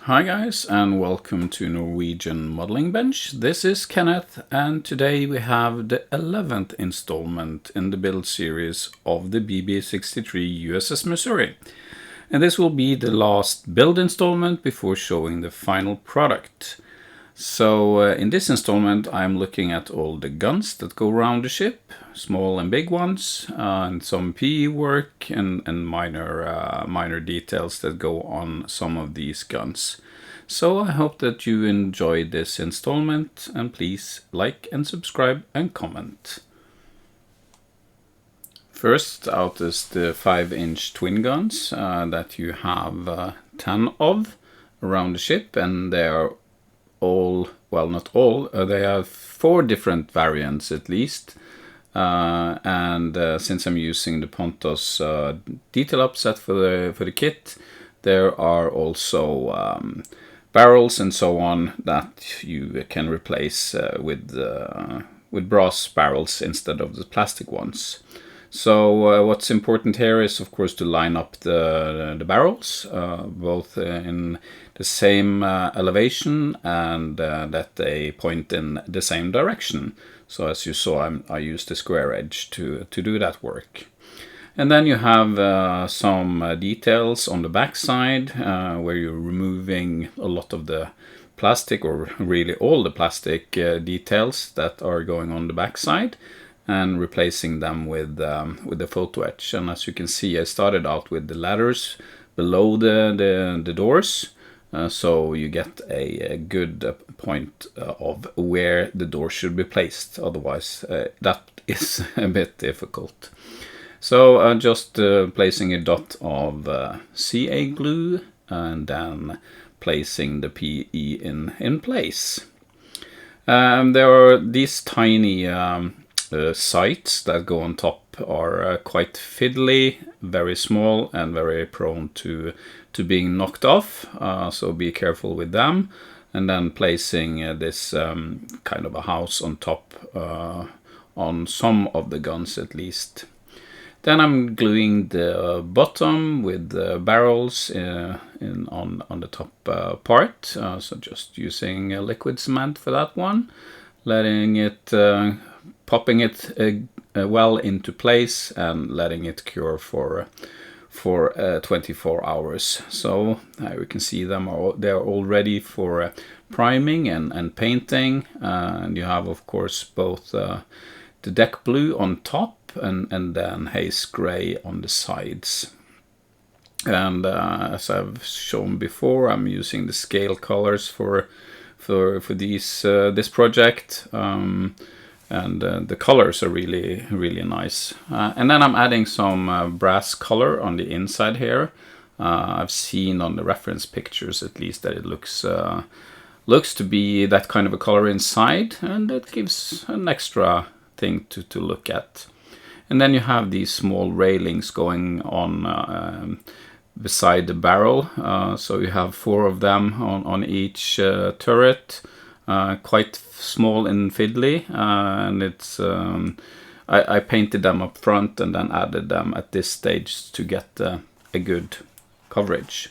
Hi guys, and welcome to Norwegian Modeling Bench. This is Kenneth, and today we have the 11th installment in the build series of the BB-63 USS Missouri. And this will be the last build installment before showing the final product. So in this installment I'm looking at all the guns that go around the ship, small and big ones, and some PE work and minor details that go on some of these guns. So I hope that you enjoyed this installment, and please like and subscribe and comment. First out is the 5-inch twin guns that you have 10 of around the ship, and they are all, well, not all, they have 4 different variants at least. Since I'm using the Pontos detail upset for the kit, there are also barrels and so on that you can replace with brass barrels instead of the plastic ones. So what's important here is, of course, to line up the barrels, both in the same elevation and that they point in the same direction. So as you saw, I used the square edge to do that work. And then you have some details on the back side where you're removing a lot of the plastic, or really all the plastic details that are going on the back side, and replacing them with the photo etch. And as you can see, I started out with the ladders below the doors, so you get a good point of where the door should be placed. Otherwise, that is a bit difficult. So just placing a dot of CA glue and then placing the PE in place. There are these tiny sights that go on top are quite fiddly, very small, and very prone to being knocked off, so be careful with them. And then placing this kind of a house on top on some of the guns at least. Then I'm gluing the bottom with the barrels on the top part, so just using liquid cement for that one, letting it popping it well into place and letting it cure for 24 hours. So we can see them, they're all ready for priming and painting. And you have, of course, both the deck blue on top and then haze gray on the sides. And as I've shown before, I'm using the scale colors for this project. And the colors are really nice. And then I'm adding some brass color on the inside here. I've seen on the reference pictures at least that it looks to be that kind of a color inside, and it gives an extra thing to look at. And then you have these small railings going on beside the barrel. So you have 4 of them on each turret. Quite small and fiddly, and it's I painted them up front and then added them at this stage to get a good coverage.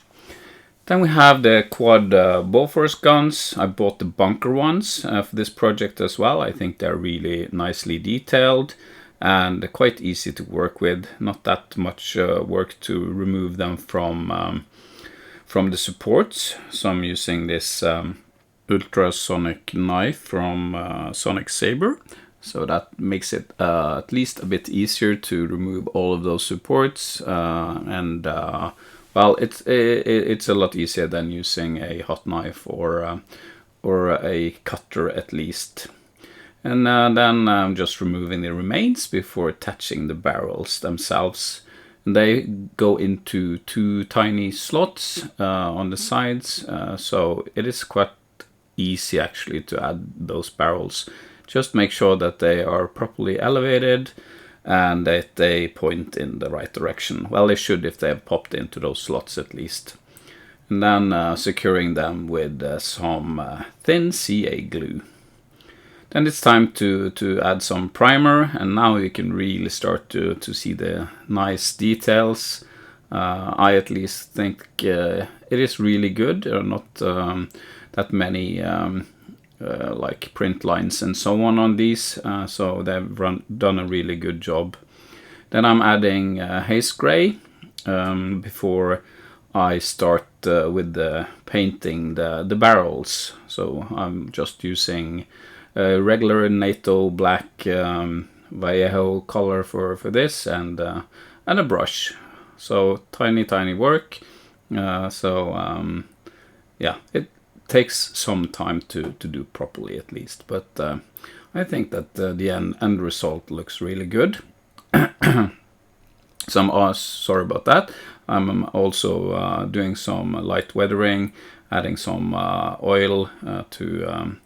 Then we have the quad Bofors guns. I bought the bunker ones for this project as well. I think they're really nicely detailed and quite easy to work with. Not that much work to remove them from the supports. So I'm using this ultrasonic knife from Sonic Saber, so that makes it at least a bit easier to remove all of those supports, well, it's a lot easier than using a hot knife or a cutter at least. And then I'm just removing the remains before attaching the barrels themselves. And they go into 2 tiny slots on the sides, so it is quite easy actually to add those barrels. Just make sure that they are properly elevated and that they point in the right direction. Well, they should if they have popped into those slots at least. And then securing them with some thin CA glue. Then it's time to add some primer, and now you can really start to see the nice details. I at least think it is really good. There are not that many like print lines and so on these, so they've done a really good job. Then I'm adding haze gray before I start with the painting the barrels. So I'm just using regular NATO black Vallejo color for this, and a brush. So tiny work. Yeah, it takes some time to do properly at least, but I think that the end result looks really good. So I'm sorry about that. I'm also doing some light weathering, adding some oil to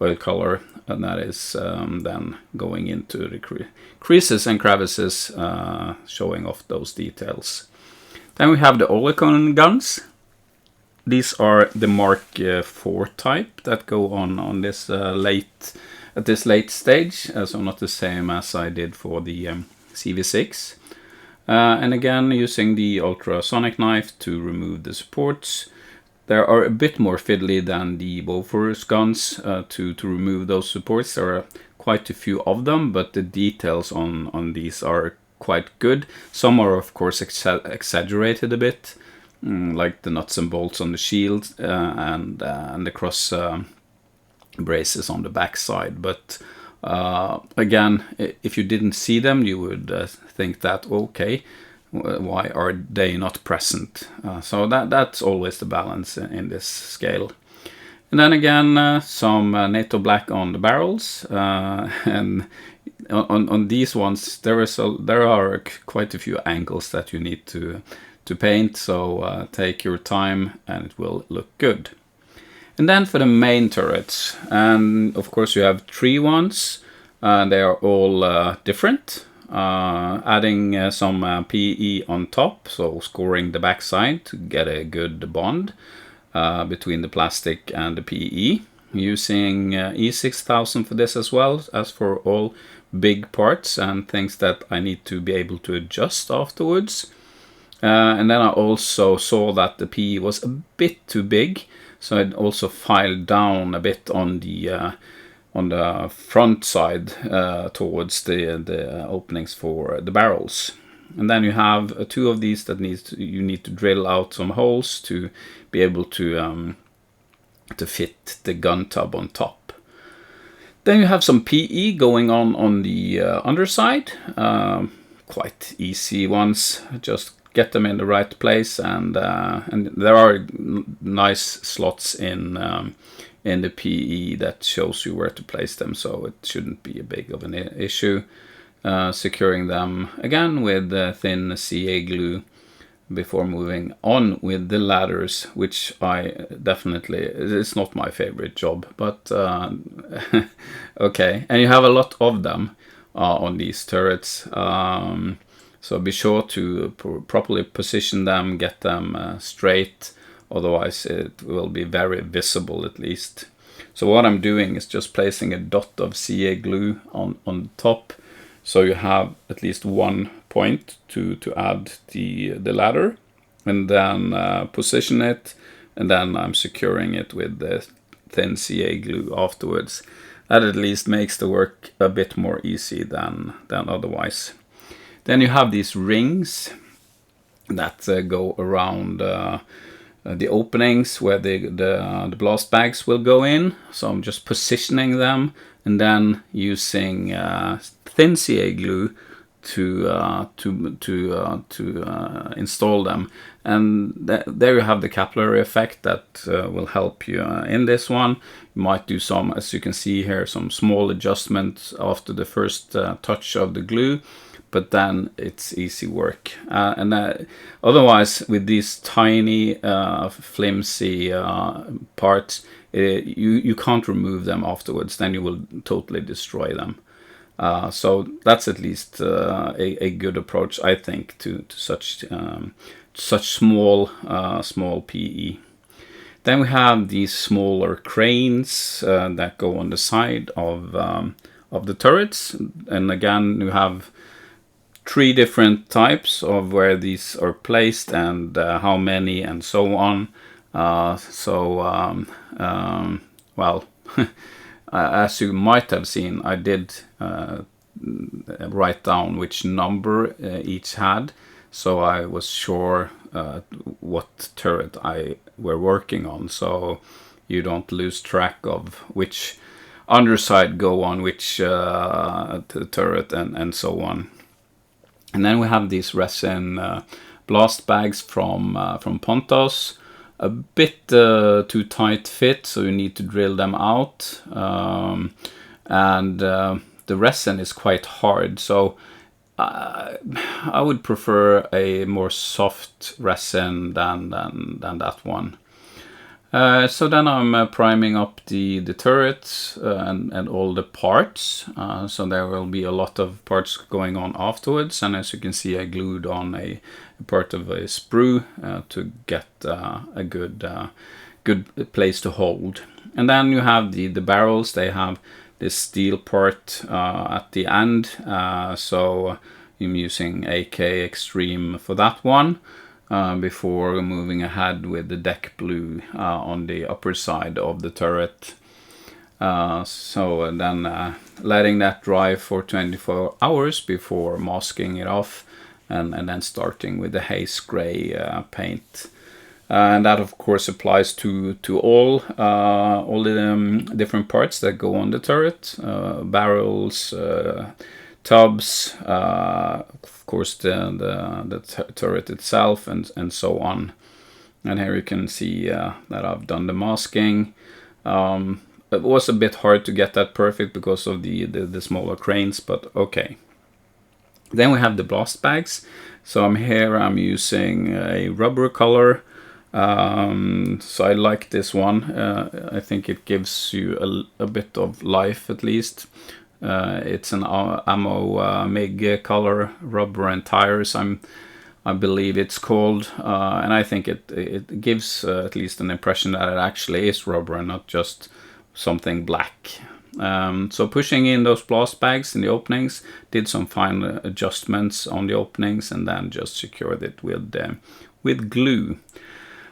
oil color, and that is then going into the creases and crevices, showing off those details. Then we have the Oerlikon guns. These are the Mark IV type that go on this at this late stage, so not the same as I did for the CV6. And again, using the ultrasonic knife to remove the supports. They are a bit more fiddly than the Bofors guns to remove those supports. There are quite a few of them, but the details on these are quite good. Some are of course exaggerated a bit, like the nuts and bolts on the shield and the cross braces on the back side. But again, if you didn't see them, you would think that, okay, why are they not present? So that's always the balance in this scale. And then again, some NATO black on the barrels, and on these ones there are quite a few angles that you need to paint. So take your time, and it will look good. And then for the main turrets, and of course you have 3 ones. They are all different. Adding some PE on top, so scoring the backside to get a good bond between the plastic and the PE. Using E6000 for this as well as for all big parts and things that I need to be able to adjust afterwards. And then I also saw that the PE was a bit too big, so I'd also filed down a bit on the front side towards the openings for the barrels. And then you have 2 of these that you need to drill out some holes to be able to fit the gun tub on top. Then you have some PE going on the underside. Quite easy ones. Just get them in the right place, and there are nice slots in the PE that shows you where to place them, so it shouldn't be a big of an issue. Securing them again with thin CA glue before moving on with the ladders, which it's not my favorite job, but okay. And you have a lot of them on these turrets, so be sure to properly position them, get them straight, otherwise it will be very visible at least. So what I'm doing is just placing a dot of CA glue on top, so you have at least 1 point to add the ladder, and then position it, and then I'm securing it with the thin CA glue afterwards. That at least makes the work a bit more easy than otherwise. Then you have these rings that go around the openings where the blast bags will go in. So I'm just positioning them and then using thin CA glue to install them. And there you have the capillary effect that will help you in this one. You might do some, as you can see here, some small adjustments after the first touch of the glue, but then it's easy work. Otherwise, with these tiny flimsy parts, you can't remove them afterwards, then you will totally destroy them. So that's at least a good approach, I think, to such small PE. Then we have these smaller cranes that go on the side of the turrets, and again you have 3 different types of where these are placed and how many and so on. Well, as you might have seen, I did write down which number each had, so I was sure what turret I were working on, so you don't lose track of which underside go on which turret and so on. And then we have these resin blast bags from Pontos. A bit too tight fit, so you need to drill them out. The resin is quite hard, so I would prefer a more soft resin than that one. So then I'm priming up the turrets and all the parts. So there will be a lot of parts going on afterwards. And as you can see, I glued on a part of a sprue to get a good place to hold. And then you have the barrels. They have this steel part at the end. So I'm using AK Extreme for that one. Before moving ahead with the deck blue on the upper side of the turret. So then letting that dry for 24 hours before masking it off, and then starting with the haze gray paint. And that of course applies to all the different parts that go on the turret, barrels, tubs, of course the turret itself, and so on. And here you can see that I've done the masking. It was a bit hard to get that perfect because of the smaller cranes, but okay. Then we have the blast bags. So I'm using a rubber color. So I like this one. I think it gives you a bit of life at least. It's an ammo MIG color, rubber and tires, I believe it's called, and I think it gives at least an impression that it actually is rubber and not just something black. So pushing in those blast bags in the openings, did some fine adjustments on the openings, and then just secured it with glue.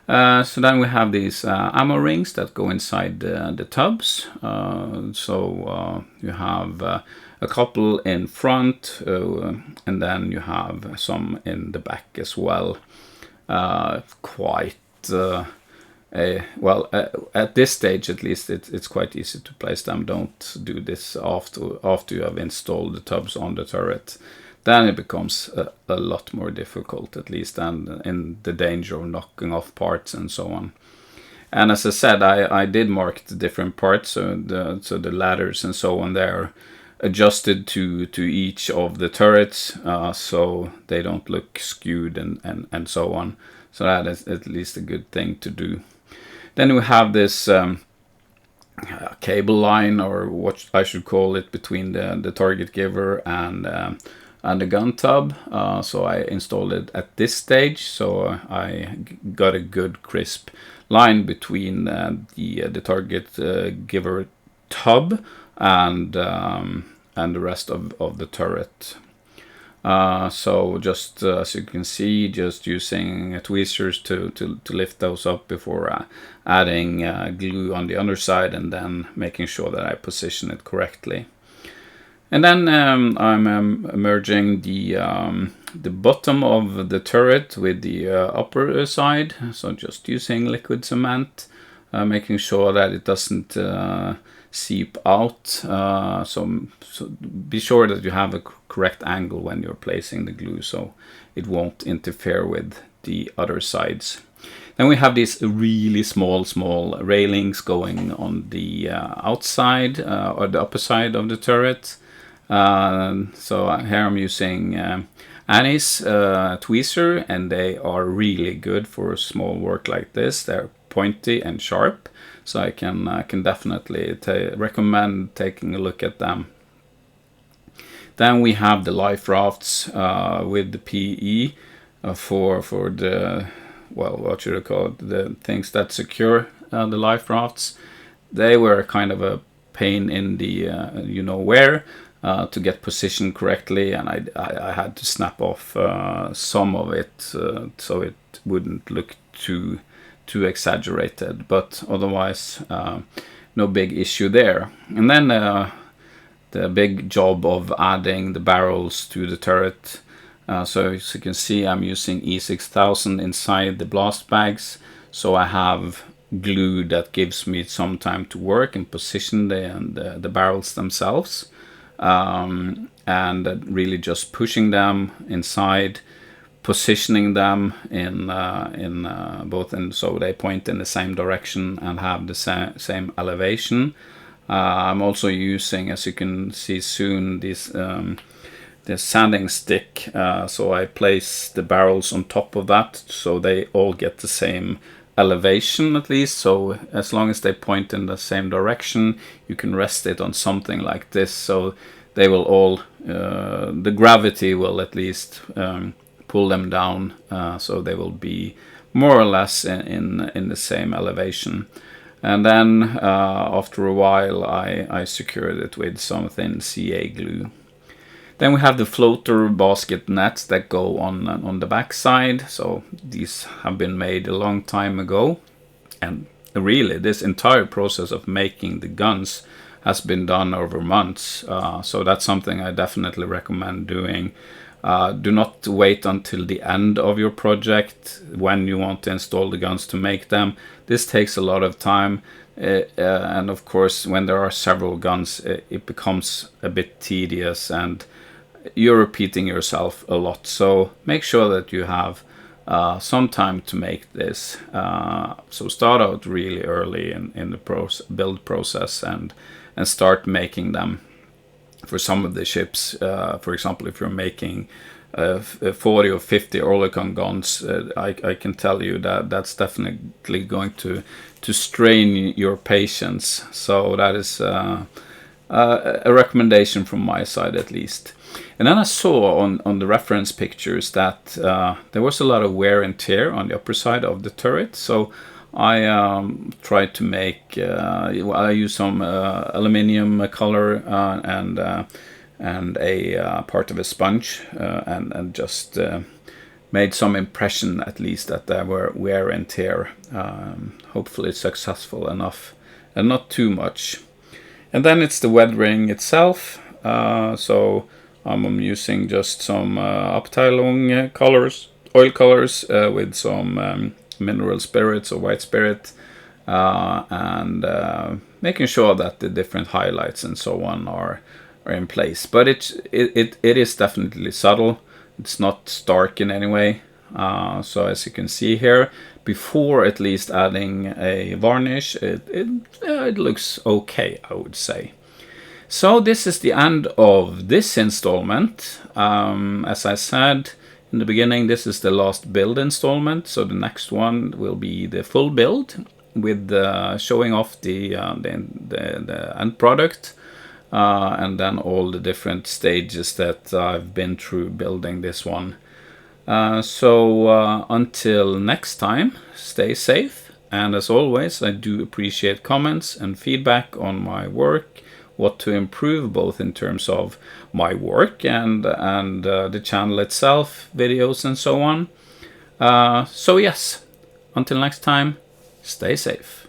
So then we have these ammo rings that go inside the tubs. So you have a couple in front, and then you have some in the back as well. Well, at this stage at least, it's quite easy to place them. Don't do this after you have installed the tubs on the turret. Then it becomes a lot more difficult, at least, and in the danger of knocking off parts and so on. And as I said, I did mark the different parts, so the ladders and so on, they're adjusted to each of the turrets, so they don't look skewed and so on. So that is at least a good thing to do. Then we have this cable line, or what I should call it, between the target giver and the gun tub. So I installed it at this stage, so I got a good crisp line between the target giver tub and the rest of the turret. So just as you can see, just using tweezers to lift those up before adding glue on the underside, and then making sure that I position it correctly. And then I'm merging the bottom of the turret with the upper side, so just using liquid cement, making sure that it doesn't seep out. So be sure that you have a correct angle when you're placing the glue, so it won't interfere with the other sides. Then we have these really small railings going on the outside or the upper side of the turret. So here I'm using Annie's tweezer, and they are really good for small work like this. They're pointy and sharp, so I can definitely recommend taking a look at them. Then we have the life rafts with the PE for the, well, what should I call it, the things that secure the life rafts. They were kind of a pain in the you know where. to get positioned correctly, and I had to snap off some of it so it wouldn't look too exaggerated, but otherwise no big issue there. And then the big job of adding the barrels to the turret. So as you can see, I'm using E6000 inside the blast bags, so I have glue that gives me some time to work and position the barrels themselves, and really just pushing them inside, positioning them in both so they point in the same direction and have the same elevation. I'm also using, as you can see soon, this the sanding stick, so I place the barrels on top of that so they all get the same elevation at least. So as long as they point in the same direction, you can rest it on something like this, so they will all the gravity will at least pull them down, so they will be more or less in the same elevation. And then after a while I secured it with some thin CA glue. Then we have the floater basket nets that go on the back side. So these have been made a long time ago, and really this entire process of making the guns has been done over months. So that's something I definitely recommend doing. Do not wait until the end of your project when you want to install the guns to make them. This takes a lot of time, and of course when there are several guns it becomes a bit tedious and you're repeating yourself a lot. So make sure that you have some time to make this. So start out really early in the build process and start making them. For some of the ships, for example, if you're making 40 or 50 Oerlikon guns, I can tell you that that's definitely going to strain your patience. So that is a recommendation from my side at least. And then I saw on the reference pictures that there was a lot of wear and tear on the upper side of the turret. So I tried to make, I used some aluminium color and a part of a sponge, and just made some impression at least that there were wear and tear. Hopefully successful enough and not too much. And then it's the weathering itself. So I'm using just some Abteilung colors, oil colors, with some mineral spirits or white spirit, and making sure that the different highlights and so on are in place. But it is definitely subtle. It's not stark in any way. So as you can see here, before at least adding a varnish, it looks okay, I would say. So this is the end of this installment. As I said in the beginning, this is the last build installment. So the next one will be the full build with showing off the end product, and then all the different stages that I've been through building this one. So until next time, stay safe. And as always, I do appreciate comments and feedback on my work, what to improve both in terms of my work and the channel itself, videos and so on. So yes, until next time, stay safe.